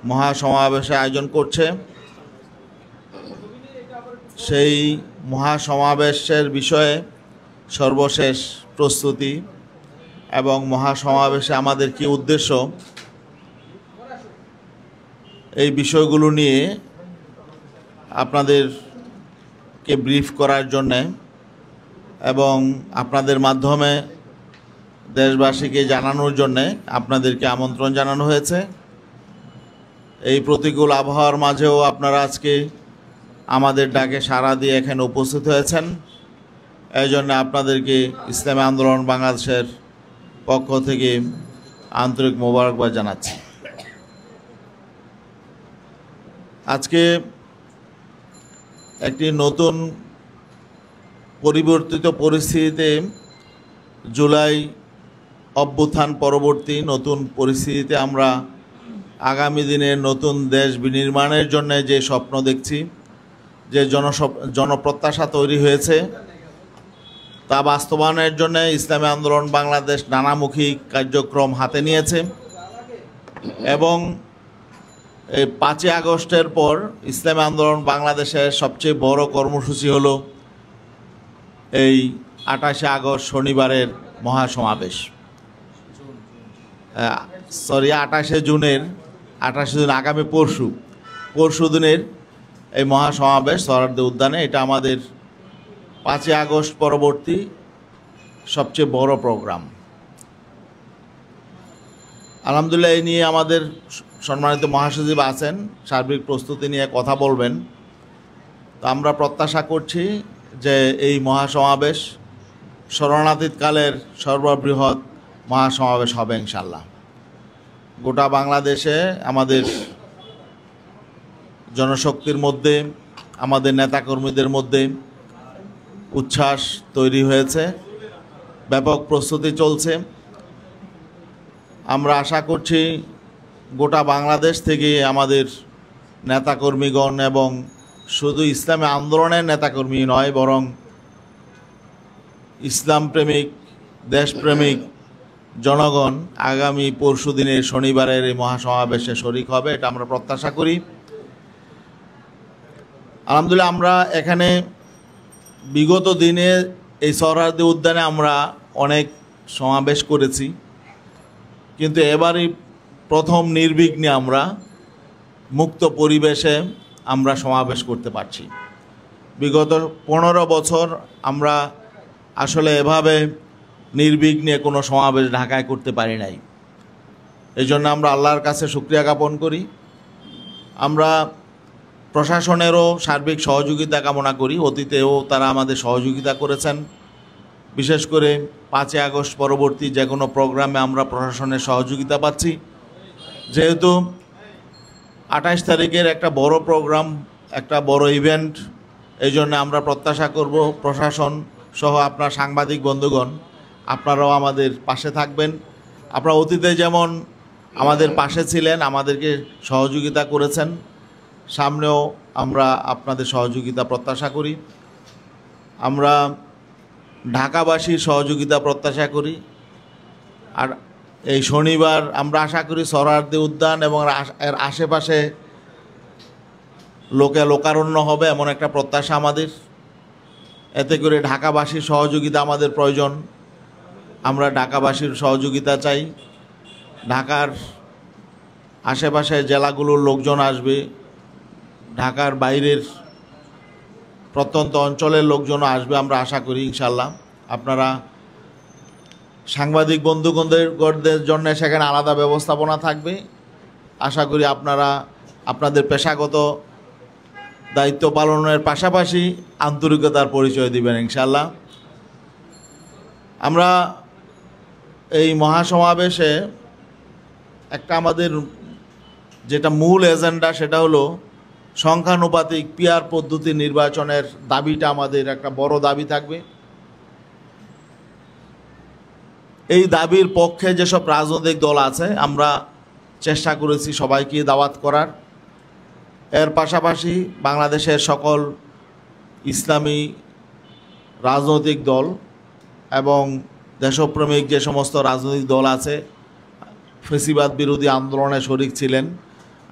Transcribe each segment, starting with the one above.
মহাসমাবেশের আয়োজন করছে। সেই মহাসমাবেশের বিষয়ে সর্বশেষ প্রস্তুতি এবং মহাসমাবেশে আমাদের কি উদ্দেশ্য, এই বিষয়গুলো নিয়ে আপনাদেরকে ব্রিফ করার জন্যে এবং আপনাদের মাধ্যমে দেশবাসীকে জানানোর জন্যে আপনাদেরকে আমন্ত্রণ জানানো হয়েছে। এই প্রতিকূল আবহাওয়ার মাঝেও আপনারা আজকে আমাদের ডাকে সাড়া দিয়ে এখানে উপস্থিত হয়েছেন। এই জন্য আপনাদেরকে ইসলামী আন্দোলন বাংলাদেশের পক্ষ থেকে আন্তরিক মোবারকবাদ জানাচ্ছি। আজকে একটি নতুন পরিবর্তিত পরিস্থিতিতে, জুলাই অভ্যুত্থান পরবর্তী নতুন পরিস্থিতিতে আমরা আগামী দিনের নতুন দেশ বিনির্মাণের জন্য যে স্বপ্ন দেখছি, যে জনপ্রত্যাশা তৈরি হয়েছে, তা বাস্তবায়নের জন্য ইসলামী আন্দোলন বাংলাদেশ নানামুখী কার্যক্রম হাতে নিয়েছে এবং এই 5ই আগস্টের পর ইসলামী আন্দোলন বাংলাদেশের সবচেয়ে বড় কর্মসূচি হলো এই 28শে আগস্ট শনিবারের মহাসমাবেশ। 28শে জুন আগামী পরশু দিনের এই মহাসমাবেশ সোহরাওয়ার্দী উদ্যানে। এটা আমাদের 5ই আগস্ট পরবর্তী সবচেয়ে বড় প্রোগ্রাম। আলহামদুলিল্লাহ, এই নিয়ে আমাদের সম্মানিত মহাসচিব আছেন, সার্বিক প্রস্তুতি নিয়ে কথা বলবেন। তো আমরা প্রত্যাশা করছি যে এই মহাসমাবেশ স্মরণাতীতকালের সর্ববৃহৎ মহাসমাবেশ হবে ইনশাল্লাহ। গোটা বাংলাদেশে আমাদের জনশক্তির মধ্যে, আমাদের নেতাকর্মীদের মধ্যে উচ্ছ্বাস তৈরি হয়েছে, ব্যাপক প্রস্তুতি চলছে। আমরা আশা করছি গোটা বাংলাদেশ থেকে আমাদের নেতাকর্মীগণ এবং শুধু ইসলামী আন্দোলনের নেতাকর্মী নয়, বরং ইসলাম প্রেমিক, দেশপ্রেমিক জনগণ আগামী পরশু দিনের শনিবারের এই মহাসমাবেশে শরিক হবে, এটা আমরা প্রত্যাশা করি। আলহামদুলিল্লাহ, আমরা এখানে বিগত দিনে এই সোহরাওয়ার্দী উদ্যানে আমরা অনেক সমাবেশ করেছি, কিন্তু এবারই প্রথম নির্বিঘ্নে আমরা মুক্ত পরিবেশে আমরা সমাবেশ করতে পারছি। বিগত 15 বছর আমরা আসলে এভাবে নির্বিঘ্নে কোনো সমাবেশ ঢাকায় করতে পারি নাই। এই জন্য আমরা আল্লাহর কাছে শুকরিয়া জ্ঞাপন করি। আমরা প্রশাসনেরও সার্বিক সহযোগিতা কামনা করি। অতীতেও তারা আমাদের সহযোগিতা করেছেন। বিশেষ করে 5ই আগস্ট পরবর্তী যে কোনো প্রোগ্রামে আমরা প্রশাসনের সহযোগিতা পাচ্ছি। যেহেতু 28 তারিখের একটা বড় প্রোগ্রাম, একটা বড় ইভেন্ট, এই জন্য আমরা প্রত্যাশা করব প্রশাসন সহ আপনার সাংবাদিক বন্ধুগণ আপনারাও আমাদের পাশে থাকবেন। আপনারা অতীতে যেমন আমাদের পাশে ছিলেন, আমাদেরকে সহযোগিতা করেছেন, সামনেও আমরা আপনাদের সহযোগিতা প্রত্যাশা করি। আমরা ঢাকাবাসীর সহযোগিতা প্রত্যাশা করি। আর এই শনিবার আমরা আশা করি সোহরাওয়ার্দী উদ্যান এবং এর আশেপাশে লোকারণ্য হবে, এমন একটা প্রত্যাশা আমাদের। এতে করে ঢাকাবাসীর সহযোগিতা আমাদের প্রয়োজন। আমরা ঢাকাবাসীর সহযোগিতা চাই। ঢাকার আশেপাশের জেলাগুলোর লোকজন আসবে, ঢাকার বাইরের প্রত্যন্ত অঞ্চলের লোকজনও আসবে আমরা আশা করি ইনশাল্লাহ। আপনারা সাংবাদিক বন্ধুগণদের জন্য সেখানে আলাদা ব্যবস্থাপনা থাকবে। আশা করি আপনারা আপনাদের পেশাগত দায়িত্ব পালনের পাশাপাশি আন্তরিকতার পরিচয় দিবেন ইনশাল্লাহ। আমরা এই মহাসমাবেশে একটা আমাদের যেটা মূল এজেন্ডা, সেটা হলো সংখ্যানুপাতিক পিআর পদ্ধতি নির্বাচনের দাবিটা আমাদের একটা বড় দাবি থাকবে। এই দাবির পক্ষে যেসব রাজনৈতিক দল আছে আমরা চেষ্টা করেছি সবাইকে দাওয়াত করার। এর পাশাপাশি বাংলাদেশের সকল ইসলামী রাজনৈতিক দল এবং দেশপ্রেমিক যে সমস্ত রাজনৈতিক দল আছে ফেসিবাদ বিরোধী আন্দোলনে শরিক ছিলেন।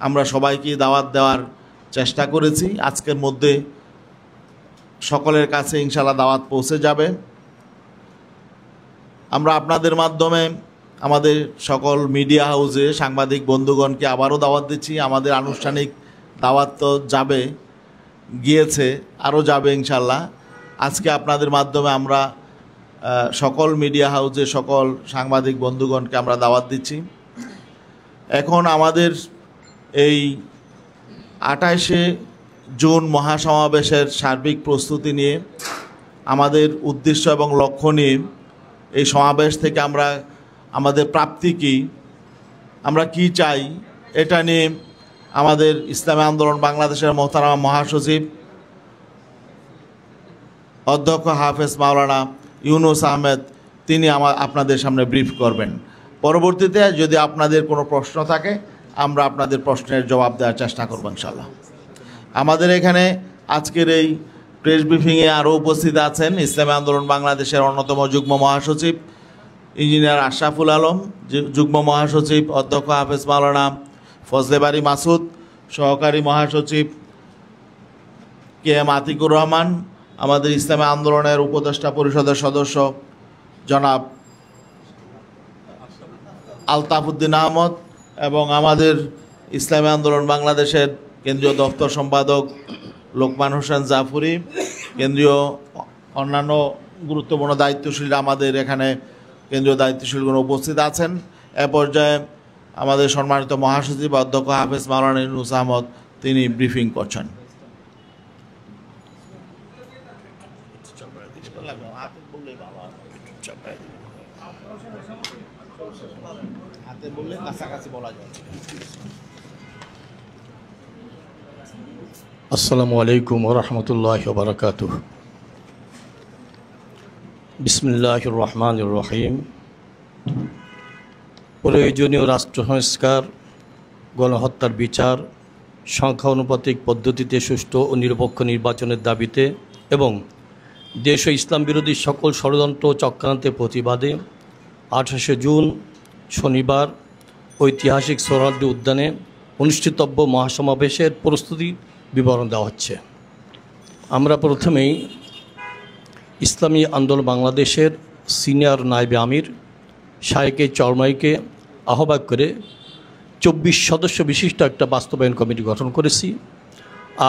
আমরা সবাইকে দাওয়াত দেওয়ার চেষ্টা করেছি। আজকের মধ্যে সকলের কাছে ইনশাআল্লাহ দাওয়াত পৌঁছে যাবে। আমরা আপনাদের মাধ্যমে আমাদের সকল মিডিয়া হাউসে সাংবাদিক বন্ধুগণকে আবারও দাওয়াত দিচ্ছি। আমাদের আনুষ্ঠানিক দাওয়াত তো যাবে, গিয়েছে, আরও যাবে ইনশাআল্লাহ। আজকে আপনাদের মাধ্যমে আমরা সকল মিডিয়া হাউসে সকল সাংবাদিক বন্ধুগণকে আমরা দাওয়াত দিচ্ছি। এখন আমাদের এই 28শে জুন মহাসমাবেশের সার্বিক প্রস্তুতি নিয়ে, আমাদের উদ্দেশ্য এবং লক্ষ্য নিয়ে, এই সমাবেশ থেকে আমরা আমাদের প্রাপ্তি কী, আমরা কি চাই, এটা নিয়ে আমাদের ইসলামী আন্দোলন বাংলাদেশের মোহতারাম মহাসচিব অধ্যক্ষ হাফেজ মাওলানা ইউনুস আহমেদ তিনি আপনাদের সামনে ব্রিফ করবেন। পরবর্তীতে যদি আপনাদের কোনো প্রশ্ন থাকে আমরা আপনাদের প্রশ্নের জবাব দেওয়ার চেষ্টা করব ইনশাআল্লাহ। আমাদের এখানে আজকের এই প্রেস ব্রিফিংয়ে আরও উপস্থিত আছেন ইসলামী আন্দোলন বাংলাদেশের অন্যতম যুগ্ম মহাসচিব ইঞ্জিনিয়ার আশরাফুল আলম, যুগ্ম মহাসচিব অধ্যক্ষ হাফেজ মাওলানা ফজলে বারী মাসুদ, সহকারী মহাসচিব কে এম আতিকুর রহমান, আমাদের ইসলামী আন্দোলনের উপদেষ্টা পরিষদের সদস্য জনাব আলতাফ উদ্দিন আহমদ এবং আমাদের ইসলামী আন্দোলন বাংলাদেশের কেন্দ্রীয় দপ্তর সম্পাদক লোকমান হোসেন জাফরি, কেন্দ্রীয় অন্যান্য গুরুত্বপূর্ণ দায়িত্বশীল আমাদের এখানে কেন্দ্রীয় দায়িত্বশীলগণ উপস্থিত আছেন। এ পর্যায়ে আমাদের সম্মানিত মহাসচিব অধ্যক্ষ হাফেজ মাওলানা ইউনুস আহমদ তিনি ব্রিফিং করছেন। আসসালামু আলাইকুম ওয়া রাহমাতুল্লাহি ওয়া বারাকাতুহু। বিসমিল্লাহির রহমানির রহিম। প্রয়োজনীয় রাষ্ট্র সংস্কার, গণহত্যার বিচার, সংখ্যানুপাতিক পদ্ধতিতে সুষ্ঠু ও নিরপেক্ষ নির্বাচনের দাবিতে এবং দেশ ও ইসলাম বিরোধী সকল ষড়যন্ত্র চক্রান্তের প্রতিবাদে 28শে জুন শনিবার ঐতিহাসিক সোহরাওয়ার্দী উদ্যানে অনুষ্ঠিতব্য মহাসমাবেশের প্রস্তুতি বিবরণ দেওয়া হচ্ছে। আমরা প্রথমেই ইসলামী আন্দোলন বাংলাদেশের সিনিয়র নায়েবে আমির শায়েকে চরমাইকে আহ্বায়ক করে 24 সদস্য বিশিষ্ট একটা বাস্তবায়ন কমিটি গঠন করেছি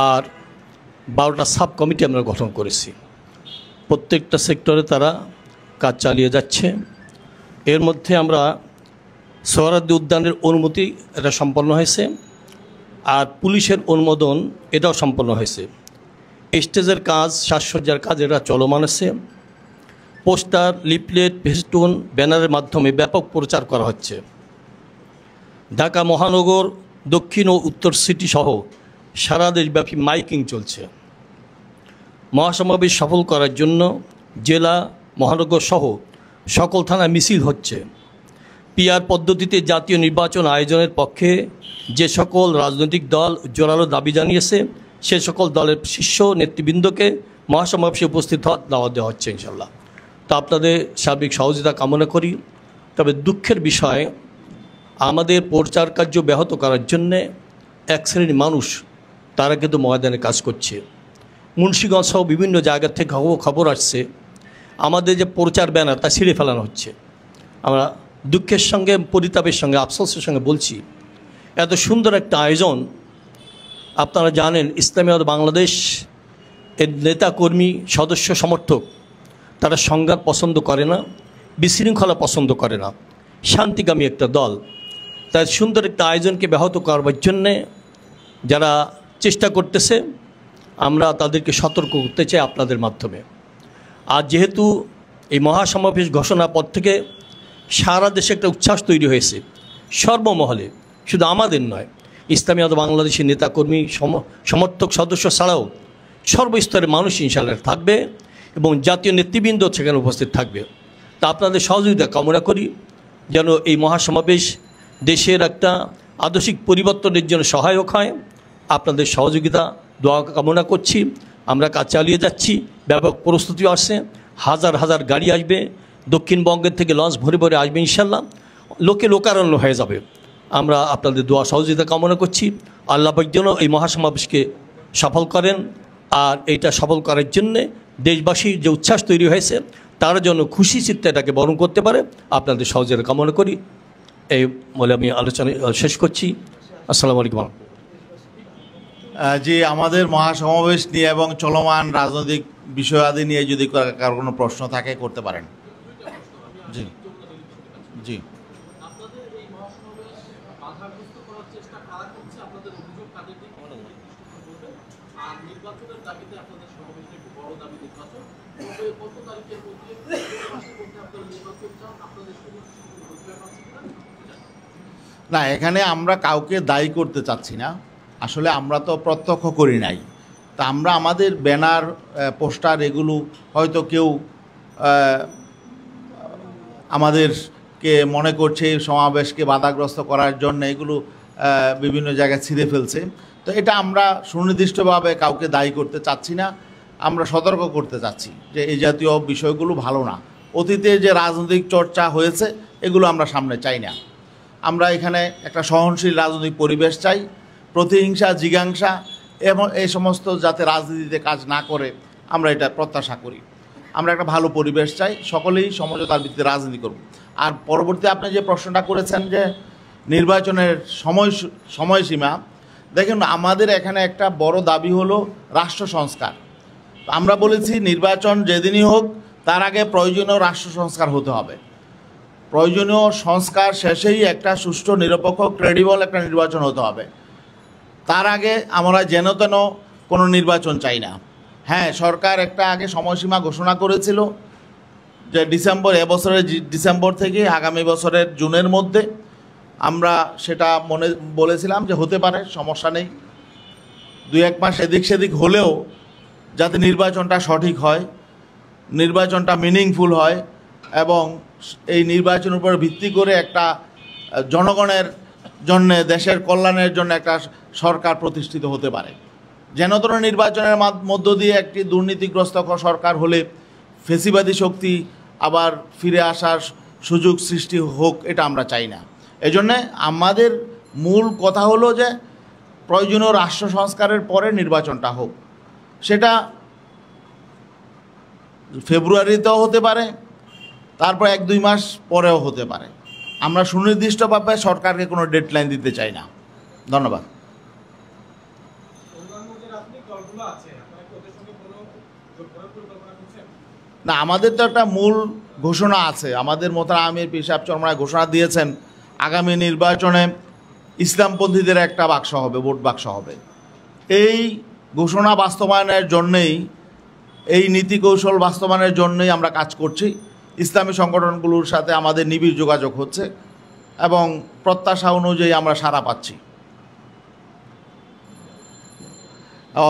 আর 12টা সাব কমিটি আমরা গঠন করেছি। প্রত্যেকটা সেক্টরে তারা কাজ চালিয়ে যাচ্ছে। এর মধ্যে আমরা সোহরাওয়ার্দী উদ্যানের অনুমতি এটা সম্পন্ন হয়েছে আর পুলিশের অনুমোদন এটাও সম্পন্ন হয়েছে। স্টেজের কাজ, সাজসজ্জার কাজ এটা চলমান আছে। পোস্টার, লিফলেট, ফেস্টুন, ব্যানারের মাধ্যমে ব্যাপক প্রচার করা হচ্ছে। ঢাকা মহানগর, দক্ষিণ ও উত্তর সিটি সহ সারা দেশব্যাপী মাইকিং চলছে। মহাসমাবেশ সফল করার জন্য জেলা, মহানগর সহ সকল থানায় মিছিল হচ্ছে। পিআর পদ্ধতিতে জাতীয় নির্বাচন আয়োজনের পক্ষে যে সকল রাজনৈতিক দল জোরালো দাবি জানিয়েছে সে সকল দলের শীর্ষ নেতৃবৃন্দকে মহাসমাবেশে উপস্থিত হওয়ার দাওয়াত দেওয়া হচ্ছে ইনশাল্লাহ। তো আপনাদের সার্বিক সহযোগিতা কামনা করি। তবে দুঃখের বিষয়, আমাদের প্রচার কার্য ব্যাহত করার জন্যে এক শ্রেণীর মানুষ তারা কিন্তু ময়দানে কাজ করছে। মুন্সিগঞ্জ সহ বিভিন্ন জায়গা থেকে খবর আসছে আমাদের যে প্রচার ব্যানার তা ছিঁড়ে ফেলানো হচ্ছে। আমরা দুঃখের সঙ্গে, পরিতাপের সঙ্গে, আফসোসের সঙ্গে বলছি, এত সুন্দর একটা আয়োজন। আপনারা জানেন ইসলামী বাংলাদেশ এর নেতাকর্মী, সদস্য, সমর্থক তারা সংঘাত পছন্দ করে না, বিশৃঙ্খলা পছন্দ করে না, শান্তিকামী একটা দল। তাই সুন্দর একটা আয়োজনকে ব্যাহত করবার জন্যে যারা চেষ্টা করতেছে আমরা তাদেরকে সতর্ক করতে চাই আপনাদের মাধ্যমে। আর যেহেতু এই মহাসমাবেশ ঘোষণার পর থেকে সারা দেশে একটা উচ্ছ্বাস তৈরি হয়েছে সর্বমহলে, শুধু আমাদের নয়, ইসলামী বাংলাদেশের নেতাকর্মী, সমর্থক, সদস্য ছাড়াও সর্বস্তরের মানুষ ইনশাআল্লাহ থাকবে এবং জাতীয় নেতৃবৃন্দ সেখানে উপস্থিত থাকবে। তা আপনাদের সহযোগিতা কামনা করি যেন এই মহাসমাবেশ দেশের একটা আদর্শিক পরিবর্তনের জন্য সহায়ক হয়। আপনাদের সহযোগিতা দোয়া কামনা করছি। আমরা কাজ চালিয়ে যাচ্ছি, ব্যাপক প্রস্তুতি আসছে, হাজার হাজার গাড়ি আসবে, দক্ষিণবঙ্গের থেকে লঞ্চ ভরে ভরে আসবে ইনশাল্লাহ। লোকে লোকারণ্য হয়ে যাবে। আমরা আপনাদের দোয়া সহযোগিতা কামনা করছি। আল্লাহ পাক যেন এই মহাসমাবেশকে সফল করেন, আর এইটা সফল করার জন্যে দেশবাসীর যে উচ্ছ্বাস তৈরি হয়েছে তারা যেন খুশি চিত্তে এটাকে বরণ করতে পারে, আপনাদের সহযোগিতা কামনা করি। এই বলে আমি আলোচনা শেষ করছি। আসসালামু আলাইকুম। যে আমাদের মহাসমাবেশ নিয়ে এবং চলমান রাজনৈতিক বিষয়াদি নিয়ে যদি কারো কোনো প্রশ্ন থাকে করতে পারেন। জি জি। না, এখানে আমরা কাউকে দায়ী করতে চাচ্ছি না। আসলে আমরা তো প্রত্যক্ষ করি নাই, তা আমরা আমাদের ব্যানার পোস্টার এগুলো হয়তো কেউ আমাদেরকে মনে করছে সমাবেশকে বাধাগ্রস্ত করার জন্য এগুলো বিভিন্ন জায়গায় ছিঁড়ে ফেলছে। তো এটা আমরা সুনির্দিষ্টভাবে কাউকে দায়ী করতে চাচ্ছি না, আমরা সতর্ক করতে চাচ্ছি যে এই জাতীয় বিষয়গুলো ভালো না। অতীতে যে রাজনৈতিক চর্চা হয়েছে এগুলো আমরা সামনে চাই না। আমরা এখানে একটা সহনশীল রাজনৈতিক পরিবেশ চাই, প্রতিহিংসা জিজ্ঞাসা এবং এই সমস্ত যাতে রাজনীতিতে কাজ না করে আমরা এটা প্রত্যাশা করি। আমরা একটা ভালো পরিবেশ চাই, সকলেই সমঝোতার ভিত্তিতে রাজনীতি করব। আর পরবর্তী আপনি যে প্রশ্নটা করেছেন যে নির্বাচনের সময়সীমা, দেখুন আমাদের এখানে একটা বড় দাবি হলো রাষ্ট্র সংস্কার। আমরা বলেছি নির্বাচন যেদিনই হোক তার আগে প্রয়োজনীয় রাষ্ট্র সংস্কার হতে হবে। প্রয়োজনীয় সংস্কার শেষেই একটা সুষ্ঠু নিরপেক্ষ ক্রেডিবল একটা নির্বাচন হতে হবে। তার আগে আমরা যেন তেন কোনো নির্বাচন চাই না। হ্যাঁ, সরকার একটা আগে সময়সীমা ঘোষণা করেছিল যে ডিসেম্বর, এবছরের ডিসেম্বর থেকে আগামী বছরের জুনের মধ্যে। আমরা সেটা বলেছিলাম যে হতে পারে, সমস্যা নেই, 2-1 মাস এদিক সেদিক হলেও যাতে নির্বাচনটা সঠিক হয়, নির্বাচনটা মিনিংফুল হয় এবং এই নির্বাচনের উপর ভিত্তি করে একটা জনগণের জন্যে, দেশের কল্যাণের জন্য একটা সরকার প্রতিষ্ঠিত হতে পারে। যেন তেন নির্বাচনের মধ্য দিয়ে একটি দুর্নীতিগ্রস্ত সরকার হলে ফেসিবাদী শক্তি আবার ফিরে আসার সুযোগ সৃষ্টি হোক, এটা আমরা চাই না। এজন্যে আমাদের মূল কথা হলো যে প্রয়োজনীয় রাষ্ট্র সংস্কারের পরে নির্বাচনটা হোক। সেটা ফেব্রুয়ারিতেও হতে পারে, তারপর 1-2 মাস পরেও হতে পারে। আমরা সুনির্দিষ্টভাবে সরকারকে কোনো ডেডলাইন দিতে চাই না। ধন্যবাদ। না, আমাদের তো একটা মূল ঘোষণা আছে। আমাদের মোহতারাম আমির পীর সাহেব চরমনায় ঘোষণা দিয়েছেন আগামী নির্বাচনে ইসলামপন্থীদের একটা বাক্স হবে, ভোট বাক্স হবে। এই ঘোষণা বাস্তবায়নের জন্যেই, এই নীতি কৌশল বাস্তবায়নের জন্যই আমরা কাজ করছি। ইসলামী সংগঠনগুলোর সাথে আমাদের নিবিড় যোগাযোগ হচ্ছে এবং প্রত্যাশা অনুযায়ী আমরা সাড়া পাচ্ছি।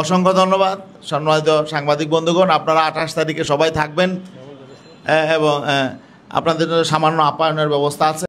অসংখ্য ধন্যবাদ। সম্মানিত সাংবাদিক বন্ধুগণ, আপনারা 28 তারিখে সবাই থাকবেন এবং আপনাদের জন্য সামান্য আপ্যায়নের ব্যবস্থা আছে।